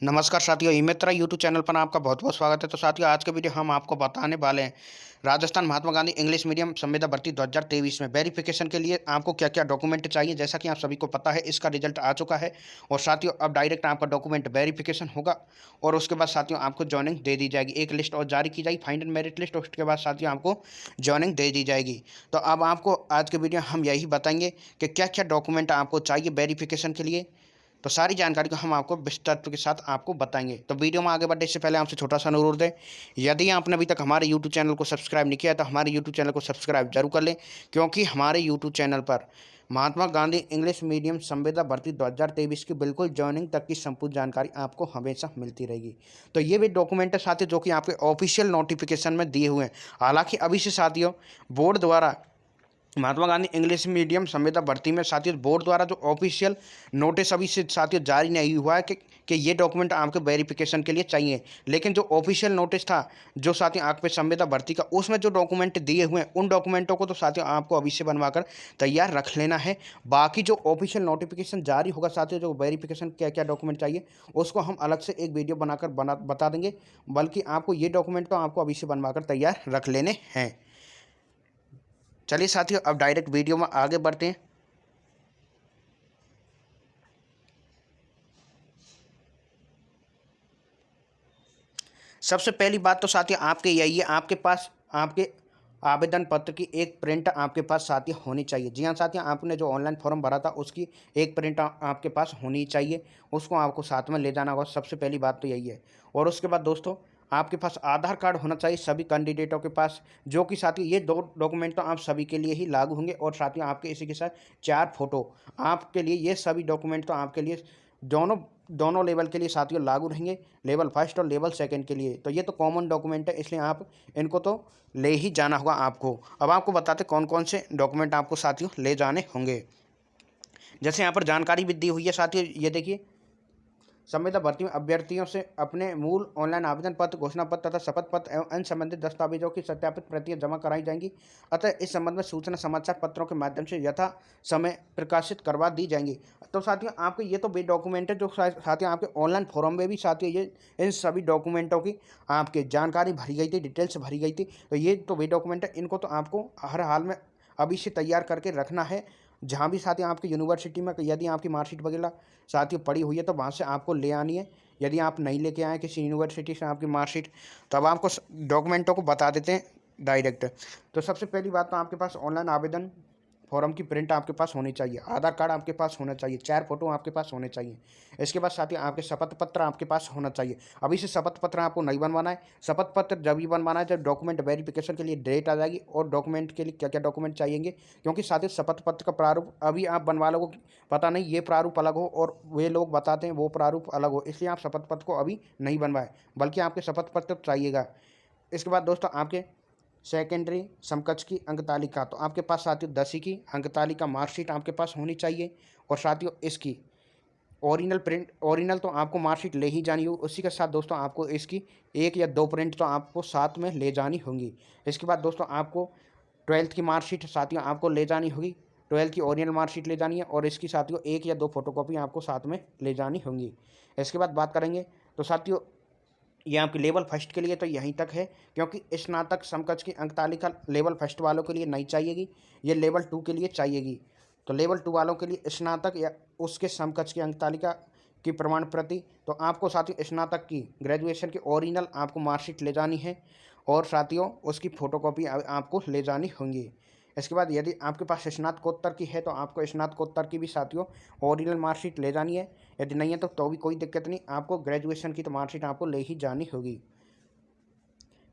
नमस्कार साथियों, ई मित्रा YouTube channel पर आपका बहुत बहुत स्वागत है। तो साथियों, आज के वीडियो हम आपको बताने वाले हैं राजस्थान महात्मा गांधी इंग्लिश मीडियम संविदा भर्ती 2023 में वेरिफिकेशन के लिए आपको क्या क्या डॉक्यूमेंट चाहिए। जैसा कि आप सभी को पता है, इसका रिजल्ट आ चुका है और साथियों अब डायरेक्ट आपका डॉक्यूमेंट वेरिफिकेशन होगा और उसके बाद साथियों आपको ज्वाइनिंग दे दी जाएगी। एक लिस्ट और जारी की जाएगी, फाइनल मेरिट लिस्ट, उसके बाद साथियों आपको ज्वाइनिंग दे दी जाएगी। तो अब आपको आज के वीडियो हम यही बताएंगे कि क्या क्या डॉक्यूमेंट आपको चाहिए वेरिफिकेशन के लिए। तो सारी जानकारी को हम आपको विस्तार के साथ आपको बताएंगे। तो वीडियो में आगे बढ़ने से पहले आपसे छोटा सा अनुरोध है, यदि आपने अभी तक हमारे यूट्यूब चैनल को सब्सक्राइब नहीं किया है तो हमारे यूट्यूब चैनल को सब्सक्राइब जरूर कर लें, क्योंकि हमारे यूट्यूब चैनल पर महात्मा गांधी इंग्लिश मीडियम संविदा भर्ती 2023 की बिल्कुल ज्वाइनिंग तक की संपूर्ण जानकारी आपको हमेशा मिलती रहेगी। तो ये भी डॉक्यूमेंट है साथियों जो कि आपके ऑफिशियल नोटिफिकेशन में दिए हुए हैं। हालांकि अभी से साथियों बोर्ड द्वारा महात्मा गांधी इंग्लिश मीडियम संविदा भर्ती में साथियों बोर्ड द्वारा जो ऑफिशियल नोटिस अभी से साथियों जारी नहीं हुआ है कि ये डॉक्यूमेंट आपके वेरिफिकेशन के लिए चाहिए। लेकिन जो ऑफिशियल नोटिस था जो साथियों आपके संविदा भर्ती का, उसमें जो डॉक्यूमेंट दिए हुए हैं उन डॉक्यूमेंटों को तो साथियों आपको अभी से बनवाकर तैयार रख लेना है। बाकी जो ऑफिशियल नोटिफिकेशन जारी होगा साथियों, जो वेरिफिकेशन क्या क्या डॉक्यूमेंट चाहिए उसको हम अलग से एक वीडियो बनाकर बता देंगे। बल्कि आपको ये डॉक्यूमेंट तो आपको अभी से बनवाकर तैयार रख लेने हैं। चलिए साथियों, अब डायरेक्ट वीडियो में आगे बढ़ते हैं। सबसे पहली बात तो साथियों आपके यही है, आपके पास आपके आवेदन पत्र की एक प्रिंट आपके पास साथियों होनी चाहिए। जी हाँ साथियों, आपने जो ऑनलाइन फॉर्म भरा था उसकी एक प्रिंट आपके पास होनी चाहिए, उसको आपको साथ में ले जाना होगा। सबसे पहली बात तो यही है। और उसके बाद दोस्तों आपके पास आधार कार्ड होना चाहिए सभी कैंडिडेटों के पास, जो कि साथियों ये दो डॉक्यूमेंट तो आप सभी के लिए ही लागू होंगे। और साथियों आपके इसी के साथ 4 फोटो आपके लिए, ये सभी डॉक्यूमेंट तो आपके लिए दोनों दोनों लेवल के लिए साथियों लागू रहेंगे, लेवल फर्स्ट और लेवल सेकंड के लिए। तो ये तो कॉमन डॉक्यूमेंट है, इसलिए आप इनको तो ले ही जाना होगा आपको। अब आपको बताते कौन कौन से डॉक्यूमेंट आपको साथियों ले जाने होंगे। जैसे यहाँ पर जानकारी भी दी हुई है साथियों, ये देखिए, संविदा भर्ती में अभ्यर्थियों से अपने मूल ऑनलाइन आवेदन पत्र, घोषणा पत्र तथा शपथ पत्र एवं अन्य संबंधित दस्तावेजों की सत्यापित प्रतियां जमा कराई जाएंगी। अतः इस संबंध में सूचना समाचार पत्रों के माध्यम से यथा समय प्रकाशित करवा दी जाएंगी। तो साथियों आपके ये तो वे डॉक्यूमेंट है जो साथियों आपके ऑनलाइन फॉर्म में भी साथियों ये इन सभी डॉक्यूमेंटों की आपके जानकारी भरी गई थी, डिटेल्स भरी गई थी। तो ये तो वे डॉक्यूमेंट है, इनको तो आपको हर हाल में अभी से तैयार करके रखना है। जहाँ भी साथियों आपकी यूनिवर्सिटी में यदि आपकी मार्कशीट वगैरह साथियों पड़ी हुई है तो वहाँ से आपको ले आनी है। यदि आप नहीं लेके आए किसी यूनिवर्सिटी से आपकी मार्कशीट, तो अब आपको डॉक्यूमेंटों को बता देते हैं डायरेक्ट। तो सबसे पहली बात तो आपके पास ऑनलाइन आवेदन फॉर्म की प्रिंट आपके पास होनी चाहिए, आधार कार्ड आपके पास होना चाहिए, 4 फोटो आपके पास होने चाहिए। इसके बाद साथ ही आपके शपथ पत्र आपके पास होना चाहिए। अभी से शपथ पत्र आपको नहीं बनवाना है, शपथ पत्र जब ही बनवाना है जब डॉक्यूमेंट वेरिफिकेशन के लिए डेट आ जाएगी और डॉक्यूमेंट के लिए क्या क्या डॉक्यूमेंट चाहिएंगे। क्योंकि साथ ही शपथ पत्र का प्रारूप अभी आप बनवा लोगे, पता नहीं ये प्रारूप अलग हो और वे लोग बताते हैं वो प्रारूप अलग हो, इसलिए आप शपथ पत्र को अभी नहीं बनवाएं, बल्कि आपके शपथ पत्र चाहिएगा। इसके बाद दोस्तों आपके सेकेंडरी समकक्ष की अंक तालिका, तो आपके पास साथियों 10वीं की अंक तालिका मार्कशीट आपके पास होनी चाहिए। और साथियों इसकी ओरिजिनल प्रिंट, ओरिजिनल तो आपको मार्कशीट ले ही जानी होगी, उसी के साथ दोस्तों आपको इसकी 1 या 2 प्रिंट तो आपको साथ में ले जानी होंगी। इसके बाद दोस्तों आपको 12th की मार्कशीट साथियों आपको ले जानी होगी, 12th की ओरिजिनल मार्कशीट ले जानी है और इसकी साथियों 1 या 2 फोटोकॉपी आपको साथ में ले जानी होंगी। इसके बाद बात करेंगे तो साथियों ये आपके लेवल फर्स्ट के लिए तो यहीं तक है, क्योंकि स्नातक समकक्ष की अंक तालिका लेवल फर्स्ट वालों के लिए नहीं चाहिएगी, ये लेवल 2 के लिए चाहिएगी। तो लेवल 2 वालों के लिए स्नातक या उसके समकक्ष की अंक तालिका की प्रमाण प्रति, तो आपको साथियों स्नातक की ग्रेजुएशन की ओरिजिनल आपको मार्कशीट ले जानी है और साथियों उसकी फ़ोटोकॉपी आपको ले जानी होंगी। इसके बाद यदि आपके पास स्नातकोत्तर की है तो आपको स्नातकोत्तर की भी साथियों ओरिजिनल मार्कशीट ले जानी है। यदि नहीं है तो भी कोई दिक्कत नहीं, आपको ग्रेजुएशन की तो मार्कशीट आपको ले ही जानी होगी।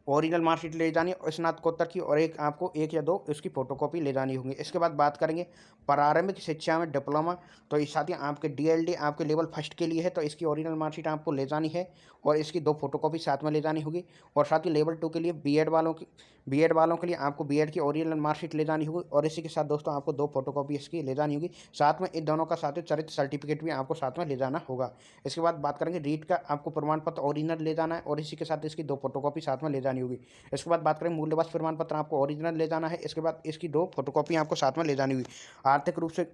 ओरिजिनल मार्कशीट ले जानी और स्नातकोत्तर की, और एक आपको 1 या 2 उसकी फ़ोटोकॉपी ले जानी होगी। इसके बाद बात करेंगे प्रारंभिक शिक्षा में डिप्लोमा, तो इस साथ ही आपके डीएलडी आपके लेवल फर्स्ट के लिए है, तो इसकी ओरिजिनल मार्कशीट आपको ले जानी है और इसकी 2 फोटोकॉपी साथ में ले जानी होगी। और साथ ही लेवल 2 के लिए बीएड वालों के लिए आपको बीएड की ओरिजिनल मार्कशीट ले जानी होगी और इसी के साथ दोस्तों आपको 2 फोटोकॉपी इसकी ले जानी होगी। साथ में इन दोनों का साथ ही चरित्र सर्टिफिकेट भी आपको साथ में ले जाना होगा। इसके बाद बात करेंगे रीट का, आपको प्रमाण पत्र ओरिजिनल ले जाना है और इसी के साथ इसकी 2 फोटोकॉपी साथ में ले जानी होगी। इसके बाद बात करें मूल्यवान प्रमाण पत्र, आपको ओरिजिनल ले जाना है, इसके बाद इसकी 2 फोटोकॉपी आपको साथ में ले जानी हुई। आर्थिक रूप से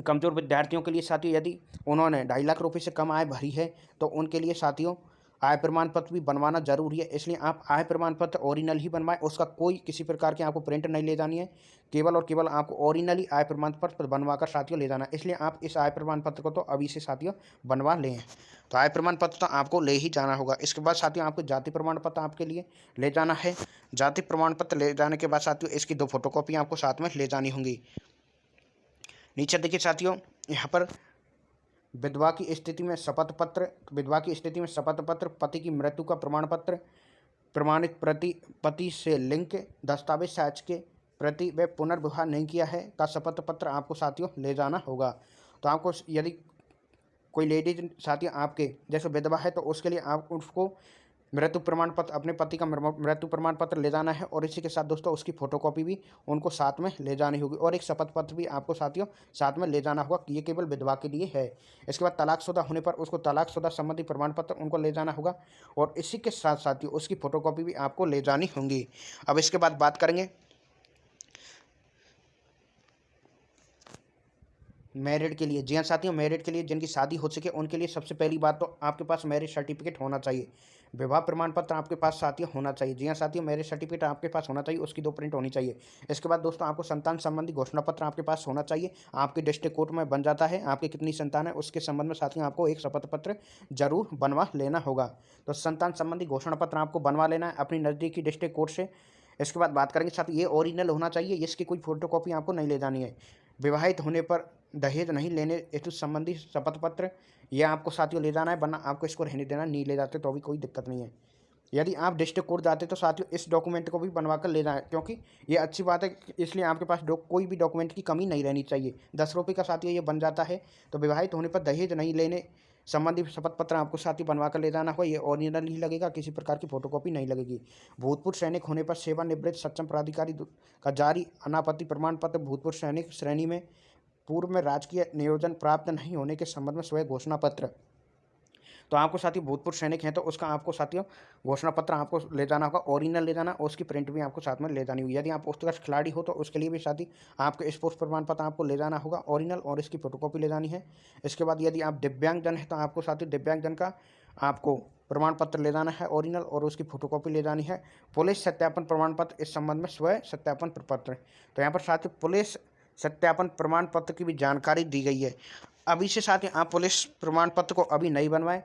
कमज़ोर विद्यार्थियों के लिए साथियों यदि उन्होंने 2.5 लाख रुपये से कम आय भरी है तो उनके लिए साथियों आय प्रमाण पत्र भी बनवाना जरूरी है। इसलिए आप आय प्रमाण पत्र ओरिजिनल ही बनवाएं, उसका कोई किसी प्रकार की आपको प्रिंट नहीं ले जानी है। केवल और केवल आपको ओरिजिनली आय प्रमाण पत्र बनवाकर साथियों ले जाना है। इसलिए आप इस आय प्रमाण पत्र को तो अभी से साथियों बनवा लें। तो आय प्रमाण पत्र तो आपको ले ही जाना होगा। इसके बाद साथियों आपको जाति प्रमाण पत्र आपके लिए ले जाना है। जाति प्रमाण पत्र ले जाने के बाद साथियों इसकी 2 फोटोकॉपी आपको साथ में ले जानी होंगी। नीचे देखिए साथियों, यहाँ पर विधवा की स्थिति में शपथ पत्र, विधवा की स्थिति में शपथ पत्र, पति की मृत्यु का प्रमाण पत्र, प्रमाणित पति से लिंक, दस्तावेज साक्ष्य के प्रति व पुनर्विवाह नहीं किया है का शपथ पत्र आपको साथियों ले जाना होगा। तो आपको यदि कोई लेडीज साथियों आपके जैसे विधवा है तो उसके लिए आप उसको मृत्यु प्रमाण पत्र, अपने पति का मृत्यु प्रमाण पत्र ले जाना है और इसी के साथ दोस्तों उसकी फोटोकॉपी भी उनको साथ में ले जानी होगी और एक शपथ पत्र भी आपको साथियों साथ में ले जाना होगा। ये केवल विधवा के लिए है। इसके बाद तलाकशुदा होने पर उसको तलाकशुदा संबंधी प्रमाण पत्र उनको ले जाना होगा और इसी के साथ साथियों उसकी फोटोकॉपी भी आपको ले जानी होंगी। अब इसके बाद बात करेंगे मैरिड के लिए। जी हाँ साथियों, मैरिड के लिए जिनकी शादी हो सके उनके लिए सबसे पहली बात तो आपके पास मैरिज सर्टिफिकेट होना चाहिए। विवाह प्रमाण पत्र आपके पास साथियों होना चाहिए। जी हाँ साथियों, मैरिज सर्टिफिकेट आपके पास होना चाहिए, उसकी 2 प्रिंट होनी चाहिए। इसके बाद दोस्तों आपको संतान संबंधी घोषणा पत्र आपके पास होना चाहिए। आपके डिस्ट्रिक्ट कोर्ट में बन जाता है आपकी कितनी संतान है उसके संबंध में साथियों आपको एक शपथ पत्र जरूर बनवा लेना होगा। तो संतान संबंधी घोषणा पत्र आपको बनवा लेना है अपनी नज़दीकी डिस्ट्रिक्ट कोर्ट से। इसके बाद बात करेंगे साथियों, ये ओरिजिनल होना चाहिए, इसकी कोई फोटोकॉपी आपको नहीं ले जानी है। विवाहित होने पर दहेज नहीं लेने हेतु संबंधी शपथ पत्र यह आपको साथियों ले जाना है, वरना आपको इसको रहने देना। नहीं ले जाते तो भी कोई दिक्कत नहीं है। यदि आप डिस्ट्रिक्ट कोर्ट जाते तो साथियों इस डॉक्यूमेंट को भी बनवा कर ले जाएं, क्योंकि ये अच्छी बात है। इसलिए आपके पास कोई भी डॉक्यूमेंट की कमी नहीं रहनी चाहिए। 10 रुपये का साथियों ये बन जाता है। तो विवाहित होने पर दहेज नहीं लेने संबंधी शपथ पत्र आपको साथ ही बनवा कर ले जाना होगा। ये ओरिजिनल ही लगेगा, किसी प्रकार की फोटोकॉपी नहीं लगेगी। भूतपूर्व सैनिक होने पर सेवानिवृत्त सक्षम प्राधिकारी का जारी अनापत्ति प्रमाण पत्र, भूतपूर्व सैनिक श्रेणी में पूर्व में राजकीय नियोजन प्राप्त नहीं होने के संबंध में स्वयं घोषणा पत्र। तो आपको साथियों भूतपूर्व सैनिक हैं तो उसका आपको साथियों घोषणा पत्र आपको ले जाना होगा, ओरिजिनल ले जाना और उसकी प्रिंट भी आपको साथ में ले जानी होगी। यदि आप उत्कृष्ट खिलाड़ी हो तो उसके लिए भी साथी आपके स्पोर्ट्स प्रमाण पत्र आपको ले जाना होगा ओरिजिनल और इसकी फोटोकॉपी ले जानी है। इसके बाद यदि आप दिव्यांगजन है तो आपको साथियों दिव्यांगजन का आपको प्रमाण पत्र ले जाना है ओरिजिनल और उसकी फोटोकॉपी ले जानी है। पुलिस सत्यापन प्रमाण पत्र, इस संबंध में स्वयं सत्यापन पत्र। तो यहाँ पर साथियों पुलिस सत्यापन प्रमाण पत्र की भी जानकारी दी गई है। अभी से साथियों आप पुलिस प्रमाण पत्र को अभी नहीं बनवाएं,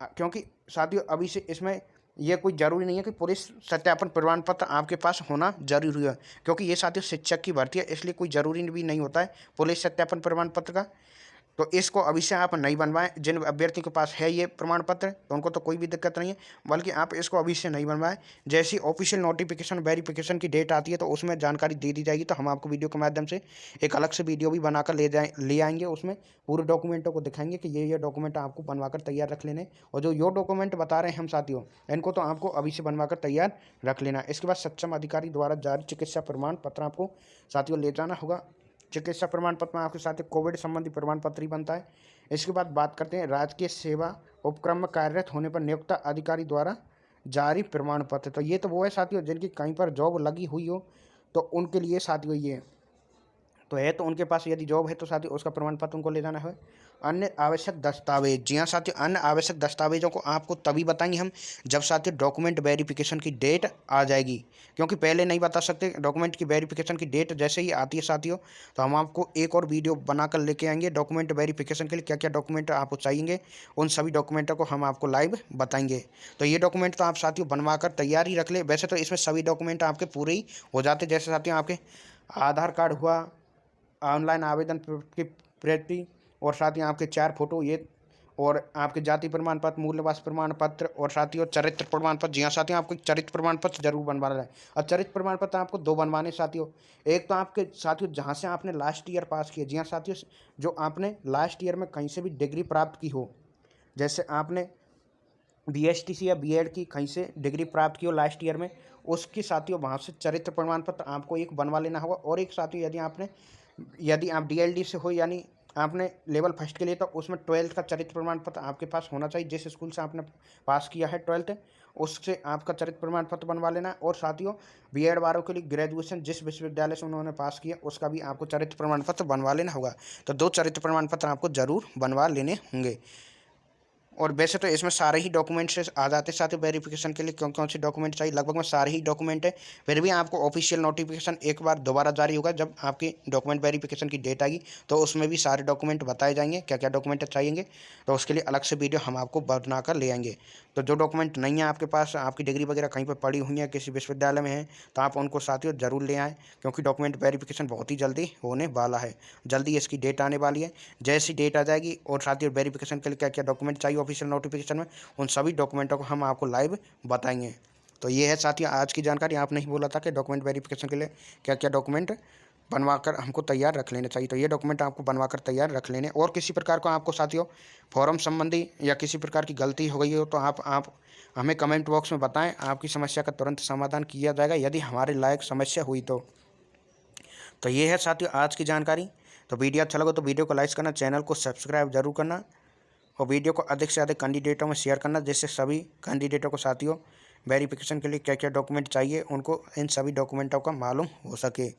क्योंकि साथियों अभी से इसमें यह कोई ज़रूरी नहीं है कि पुलिस सत्यापन प्रमाण पत्र आपके पास होना जरूरी है, क्योंकि ये साथियों शिक्षक की भर्ती है, इसलिए कोई ज़रूरी भी नहीं होता है पुलिस सत्यापन प्रमाण पत्र का। तो इसको अभी से आप नहीं बनवाएं। जिन अभ्यर्थी के पास है ये प्रमाण पत्र तो उनको तो कोई भी दिक्कत नहीं है, बल्कि आप इसको अभी से नहीं बनवाएं। जैसी ऑफिशियल नोटिफिकेशन वेरिफिकेशन की डेट आती है तो उसमें जानकारी दे दी जाएगी। तो हम आपको वीडियो के माध्यम से एक अलग से वीडियो भी बनाकर ले आएंगे, उसमें पूरे डॉक्यूमेंटों को दिखाएंगे कि ये डॉक्यूमेंट आपको बनवाकर तैयार रख लेने। और जो डॉक्यूमेंट बता रहे हैं हम साथियों इनको तो आपको अभी से बनवाकर तैयार रख लेना। इसके बाद सक्षम अधिकारी द्वारा जारी चिकित्सा प्रमाण पत्र आपको साथियों ले जाना होगा। चिकित्सा प्रमाण पत्र में आपके साथ कोविड संबंधी प्रमाण पत्र ही बनता है। इसके बाद बात करते हैं राजकीय सेवा उपक्रम में कार्यरत होने पर नियुक्त अधिकारी द्वारा जारी प्रमाण पत्र। तो ये तो वो है साथियों जिनकी कहीं पर जॉब लगी हुई हो तो उनके लिए साथियों ये तो है, तो उनके पास यदि जॉब है तो साथियों उसका प्रमाण पत्र उनको ले जाना है। अन्य आवश्यक दस्तावेज, जी हाँ साथियों अन्य आवश्यक दस्तावेजों को आपको तभी बताएंगे हम जब साथियों डॉक्यूमेंट वेरिफिकेशन की डेट आ जाएगी, क्योंकि पहले नहीं बता सकते। डॉक्यूमेंट की वेरिफिकेशन की डेट जैसे ही आती है साथियों तो हम आपको एक और वीडियो बनाकर लेके आएंगे। डॉक्यूमेंट वेरिफिकेशन के लिए क्या क्या डॉक्यूमेंट आपको चाहिए उन सभी डॉक्यूमेंटों को हम आपको लाइव बताएंगे। तो ये डॉक्यूमेंट तो आप साथियों बनवा कर तैयार ही रख ले। वैसे तो इसमें सभी डॉक्यूमेंट आपके पूरे ही हो जाते, जैसे साथियों आपके आधार कार्ड हुआ, ऑनलाइन आवेदन की प्रति और साथ ही आपके 4 फोटो ये और आपके जाति प्रमाण पत्र, मूल्यवास प्रमाण पत्र और साथियों चरित्र प्रमाण पत्र। जी हाँ साथियों आपको चरित्र प्रमाण पत्र जरूर बनवाना है। और चरित्र प्रमाण पत्र आपको 2 बनवाने साथियों। एक तो आपके साथियों जहाँ से आपने लास्ट ईयर पास किया, जी हाँ साथियों जो आपने लास्ट ईयर में कहीं से भी डिग्री प्राप्त की हो, जैसे आपने BSTC या B.Ed की कहीं से डिग्री प्राप्त की हो लास्ट ईयर में, उसकी साथियों वहाँ से चरित्र प्रमाण पत्र आपको एक बनवा लेना होगा। और एक साथियों यदि आप DLD से हो यानी आपने लेवल फर्स्ट के लिए तो उसमें 12th का चरित्र प्रमाण पत्र आपके पास होना चाहिए। जिस स्कूल से आपने पास किया है 12th, उससे आपका चरित्र प्रमाण पत्र बनवा लेना है। और साथियों, बीएड वालों के लिए ग्रेजुएशन जिस विश्वविद्यालय से उन्होंने पास किया उसका भी आपको चरित्र प्रमाण पत्र बनवा लेना होगा। तो 2 चरित्र प्रमाण पत्र आपको जरूर बनवा लेने होंगे। और वैसे तो इसमें सारे ही डॉक्यूमेंट्स आ जाते हैं साथ ही वेरिफिकेशन के लिए कौन कौन से डॉक्यूमेंट चाहिए, लगभग में सारे ही डॉक्यूमेंट है। फिर भी आपको ऑफिशियल नोटिफिकेशन एक बार दोबारा जारी होगा जब आपकी डॉक्यूमेंट वेरिफिकेशन की डेट आएगी, तो उसमें भी सारे डॉक्यूमेंट बताए जाएंगे क्या क्या डॉक्यूमेंट चाहिए। तो उसके लिए अलग से वीडियो हम आपको बना कर ले आएंगे। तो जो डॉक्यूमेंट नहीं है आपके पास, आपकी डिग्री वगैरह कहीं पर पड़ी हुई है, किसी विश्वविद्यालय में है, तो आप उनको साथियों जरूर ले आएँ, क्योंकि डॉक्यूमेंट वेरिफिकेशन बहुत ही जल्दी होने वाला है। जल्दी इसकी डेट आने वाली है। जैसी डेट आ जाएगी और साथियों वेरिफिकेशन के लिए क्या क्या डॉक्यूमेंट चाहिए ऑफिशियल नोटिफिकेशन में, उन सभी डॉक्यूमेंटों को हम आपको लाइव बताएंगे। तो ये है साथियों आज की जानकारी। आपने ही बोला था कि डॉक्यूमेंट वेरिफिकेशन के लिए क्या क्या डॉक्यूमेंट बनवाकर हमको तैयार रख लेने चाहिए, तो ये डॉक्यूमेंट आपको बनवाकर तैयार रख लेने। और किसी प्रकार का आपको साथियों फॉर्म संबंधी या किसी प्रकार की गलती हो गई हो तो आप हमें कमेंट बॉक्स में बताएं, आपकी समस्या का तुरंत समाधान किया जाएगा यदि हमारे लायक समस्या हुई तो ये है साथियों आज की जानकारी। तो वीडियो अच्छा लगा तो वीडियो को लाइक करना, चैनल को सब्सक्राइब जरूर करना और वीडियो को अधिक से अधिक कैंडिडेटों में शेयर करना, जिससे सभी कैंडिडेटों को साथियों वेरिफिकेशन के लिए क्या क्या डॉक्यूमेंट चाहिए उनको इन सभी डॉक्यूमेंटों का मालूम हो सके।